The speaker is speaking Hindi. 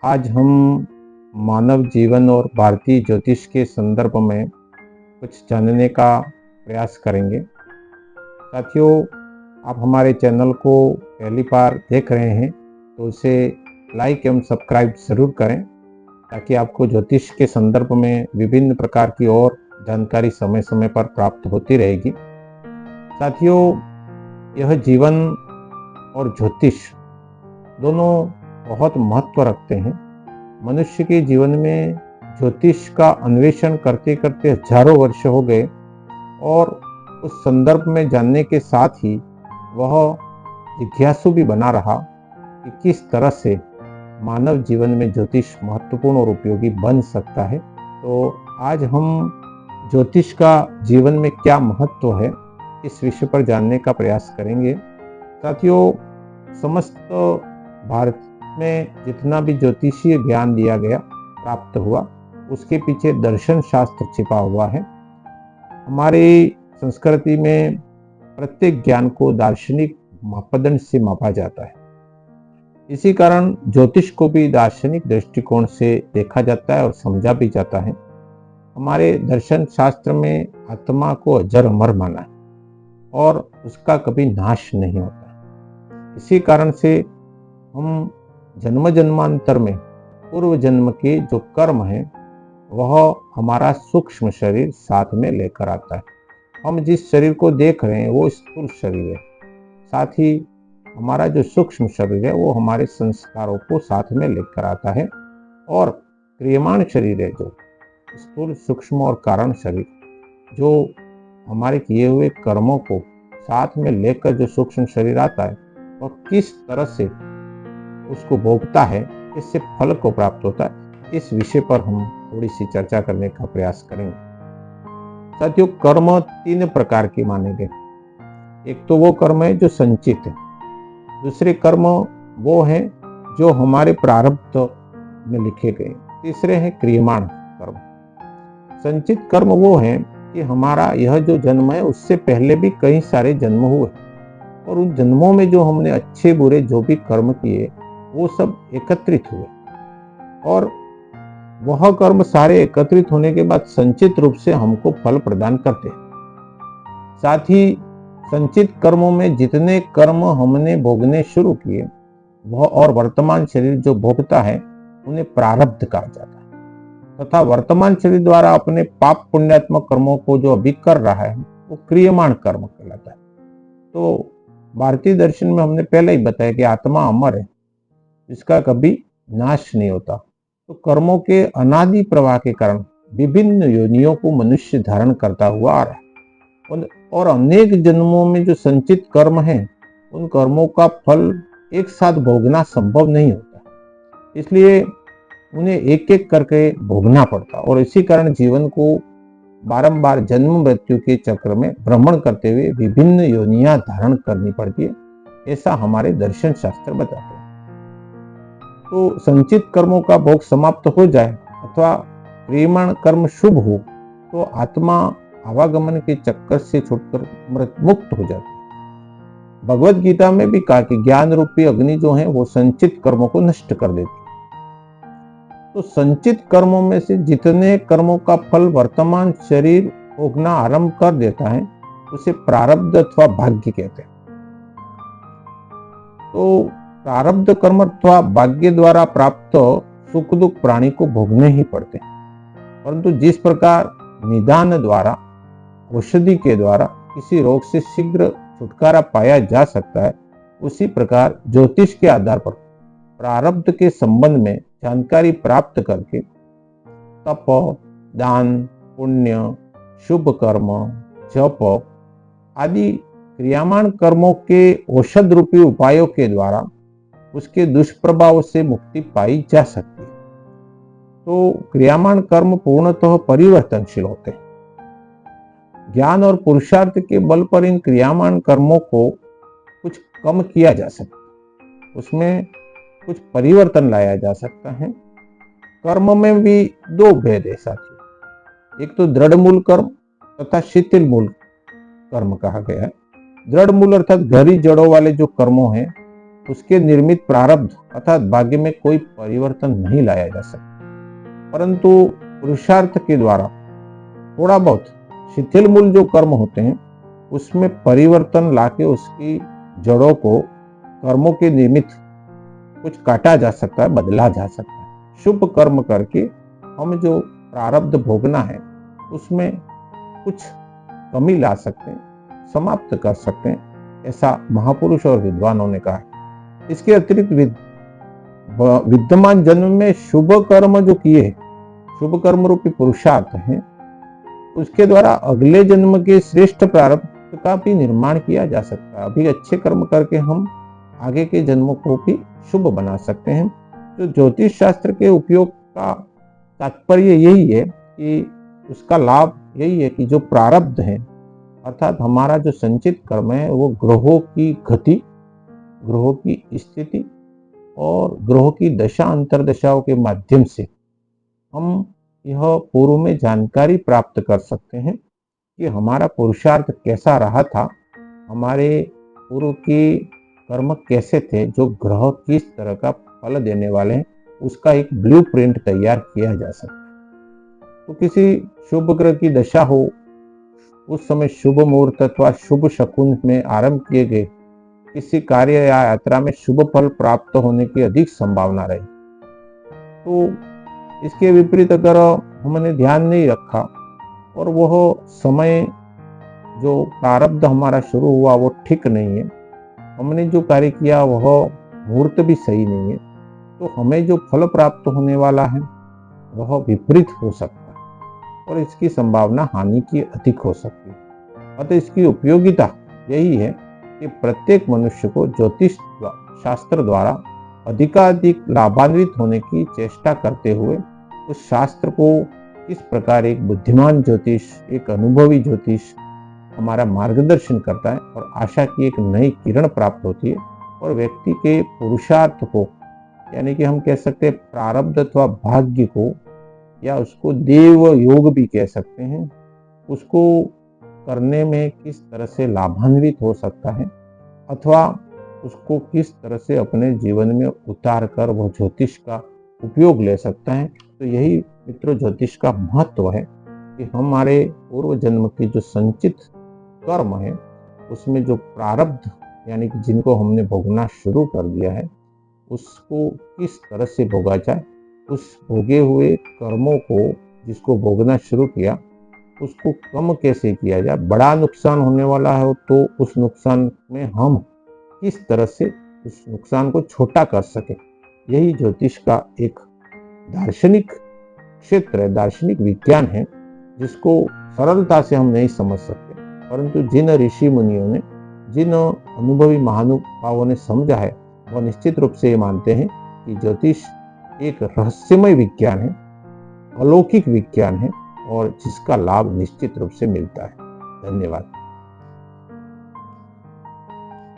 आज हम मानव जीवन और भारतीय ज्योतिष के संदर्भ में कुछ जानने का प्रयास करेंगे। साथियों, आप हमारे चैनल को पहली बार देख रहे हैं तो उसे लाइक एवं सब्सक्राइब ज़रूर करें ताकि आपको ज्योतिष के संदर्भ में विभिन्न प्रकार की और जानकारी समय समय पर प्राप्त होती रहेगी। साथियों, यह जीवन और ज्योतिष दोनों बहुत महत्व रखते हैं। मनुष्य के जीवन में ज्योतिष का अन्वेषण करते करते हजारों वर्ष हो गए और उस संदर्भ में जानने के साथ ही वह जिज्ञासु भी बना रहा कि किस तरह से मानव जीवन में ज्योतिष महत्वपूर्ण और उपयोगी बन सकता है। तो आज हम ज्योतिष का जीवन में क्या महत्व है इस विषय पर जानने का प्रयास करेंगे। साथियों, समस्त भारत में जितना भी ज्योतिषीय ज्ञान दिया गया प्राप्त हुआ उसके पीछे दर्शन शास्त्र छिपा हुआ है। हमारी संस्कृति में प्रत्येक ज्ञान को दार्शनिक मापदंड से मापा जाता है। इसी कारण ज्योतिष को भी दार्शनिक दृष्टिकोण से देखा जाता है और समझा भी जाता है। हमारे दर्शन शास्त्र में आत्मा को अजर अमर माना है और उसका कभी नाश नहीं होता। इसी कारण से हम जन्म जन्मांतर में पूर्व जन्म के जो कर्म हैं वह हमारा सूक्ष्म शरीर साथ में लेकर आता है। हम जिस शरीर को देख रहे हैं वो स्थूल शरीर है, साथ ही हमारा जो सूक्ष्म शरीर है वो हमारे संस्कारों को साथ में लेकर आता है। और क्रियमाण शरीर है जो स्थूल, सूक्ष्म और कारण शरीर, जो हमारे किए हुए कर्मों को साथ में लेकर जो सूक्ष्म शरीर आता है और किस तरह से उसको भोगता है, इससे फल को प्राप्त होता है, इस विषय पर हम थोड़ी सी चर्चा करने का प्रयास करेंगे। साथियों, कर्म तीन प्रकार के माने गए। एक तो वो कर्म है जो संचित है, दूसरे कर्म वो हैं जो हमारे प्रारब्ध में लिखे गए, तीसरे हैं क्रियमाण कर्म। संचित कर्म वो हैं कि हमारा यह जो जन्म है उससे पहले भी कई सारे जन्म हुए और उन जन्मों में जो हमने अच्छे बुरे जो भी कर्म किए वो सब एकत्रित हुए और वह कर्म सारे एकत्रित होने के बाद संचित रूप से हमको फल प्रदान करते हैं। साथ ही संचित कर्मों में जितने कर्म हमने भोगने शुरू किए वह और वर्तमान शरीर जो भोगता है उन्हें प्रारब्ध कहा जाता है, तथा वर्तमान शरीर द्वारा अपने पाप पुण्यात्मक कर्मों को जो अभी कर रहा है वो क्रियमाण कर्म कहलाता है। तो भारतीय दर्शन में हमने पहले ही बताया कि आत्मा अमर है, इसका कभी नाश नहीं होता। तो कर्मों के अनादि प्रवाह के कारण विभिन्न योनियों को मनुष्य धारण करता हुआ आ रहा है और अनेक जन्मों में जो संचित कर्म हैं उन कर्मों का फल एक साथ भोगना संभव नहीं होता, इसलिए उन्हें एक एक करके भोगना पड़ता और इसी कारण जीवन को बारंबार जन्म मृत्यु के चक्र में भ्रमण करते हुए विभिन्न योनियां धारण करनी पड़ती है, ऐसा हमारे दर्शन शास्त्र बताते हैं। तो संचित कर्मों का भोग समाप्त हो जाए अथवा क्रियमाण कर्म शुभ हो तो आत्मा आवागमन के चक्कर से छूटकर मुक्त हो जाती है। भगवत गीता में भी कहा कि ज्ञान रूपी अग्नि जो है वो संचित कर्मों को नष्ट कर देती है। तो संचित कर्मों में से जितने कर्मों का फल वर्तमान शरीर भोगना आरंभ कर देता है उसे प्रारब्ध अथवा भाग्य कहते हैं। तो प्रारब्ध कर्म अथवा भाग्य द्वारा प्राप्त सुख दुख प्राणी को भोगने ही पड़ते हैं, परंतु जिस प्रकार निदान द्वारा, औषधि के द्वारा किसी रोग से शीघ्र छुटकारा पाया जा सकता है, उसी प्रकार ज्योतिष के आधार पर प्रारब्ध के संबंध में जानकारी प्राप्त करके तप, दान, पुण्य, शुभ कर्म, जप आदि क्रियामाण कर्मों के औषध रूपी उपायों के द्वारा उसके दुष्प्रभाव से मुक्ति पाई जा सकती है। तो क्रियामाण कर्म पूर्णतः परिवर्तनशील होते हैं। ज्ञान और पुरुषार्थ के बल पर इन क्रियामाण कर्मों को कुछ कम किया जा सकता है, उसमें कुछ परिवर्तन लाया जा सकता है। कर्म में भी दो भेद है साथियों, एक तो दृढ़ मूल कर्म तथा शिथिल मूल कर्म कहा गया है। दृढ़ मूल अर्थात गहरी जड़ों वाले जो कर्मों हैं उसके निर्मित प्रारब्ध अर्थात भाग्य में कोई परिवर्तन नहीं लाया जा सकता, परंतु पुरुषार्थ के द्वारा थोड़ा बहुत शिथिल मूल जो कर्म होते हैं उसमें परिवर्तन लाके उसकी जड़ों को कर्मों के निमित्त कुछ काटा जा सकता है, बदला जा सकता है। शुभ कर्म करके हम जो प्रारब्ध भोगना है उसमें कुछ कमी ला सकते हैं, समाप्त कर सकते हैं, ऐसा महापुरुष और विद्वानों ने कहा है। इसके अतिरिक्त विद्यमान जन्म में शुभ कर्म जो किए, शुभ कर्म रूपी पुरुषार्थ हैं, उसके द्वारा अगले जन्म के श्रेष्ठ प्रारब्ध का भी निर्माण किया जा सकता है। अभी अच्छे कर्म करके हम आगे के जन्मों को भी शुभ बना सकते हैं। तो ज्योतिष शास्त्र के उपयोग का तात्पर्य यही है कि उसका लाभ यही है कि जो प्रारब्ध है अर्थात हमारा जो संचित कर्म है वो ग्रहों की गति, ग्रहों की स्थिति और ग्रहों की दशा अंतरदशाओं के माध्यम से हम यह पूर्व में जानकारी प्राप्त कर सकते हैं कि हमारा पुरुषार्थ कैसा रहा था, हमारे पूर्व के कर्म कैसे थे, जो ग्रह किस तरह का फल देने वाले हैं, उसका एक ब्लूप्रिंट तैयार किया जा सकता है। तो किसी शुभ ग्रह की दशा हो, उस समय शुभ मुहूर्त अथवा शुभ शकुन में आरंभ किए गए किसी कार्य या यात्रा में शुभ फल प्राप्त होने की अधिक संभावना रही। तो इसके विपरीत अगर हमने ध्यान नहीं रखा और वह समय जो प्रारब्ध हमारा शुरू हुआ वो ठीक नहीं है, हमने जो कार्य किया वह मुहूर्त भी सही नहीं है, तो हमें जो फल प्राप्त होने वाला है वह विपरीत हो सकता है और इसकी संभावना हानि की अधिक हो सकती है। अतः इसकी उपयोगिता यही है कि प्रत्येक मनुष्य को ज्योतिष शास्त्र द्वारा अधिकाधिक लाभान्वित होने की चेष्टा करते हुए उस शास्त्र को किस प्रकार एक बुद्धिमान ज्योतिष, एक अनुभवी ज्योतिष हमारा मार्गदर्शन करता है और आशा की एक नई किरण प्राप्त होती है और व्यक्ति के पुरुषार्थ को, यानी कि हम कह सकते हैं प्रारब्ध अथवा भाग्य को, या उसको देव योग भी कह सकते हैं, उसको करने में किस तरह से लाभान्वित हो सकता है अथवा उसको किस तरह से अपने जीवन में उतार कर वह ज्योतिष का उपयोग ले सकता है। तो यही मित्रों ज्योतिष का महत्व है कि हमारे पूर्व जन्म की जो संचित कर्म है उसमें जो प्रारब्ध यानी कि जिनको हमने भोगना शुरू कर दिया है उसको किस तरह से भोगा जाए, उस भोगे हुए कर्मों को जिसको भोगना शुरू किया उसको कम कैसे किया जाए, बड़ा नुकसान होने वाला है तो उस नुकसान में हम किस तरह से उस नुकसान को छोटा कर सके। यही ज्योतिष का एक दार्शनिक क्षेत्र है, दार्शनिक विज्ञान है, जिसको सरलता से हम नहीं समझ सकते, परंतु जिन ऋषि मुनियों ने, जिन अनुभवी महानुभावों ने समझा है वह निश्चित रूप से ये मानते हैं कि ज्योतिष एक रहस्यमय विज्ञान है, अलौकिक विज्ञान है और जिसका लाभ निश्चित रूप से मिलता है। धन्यवाद।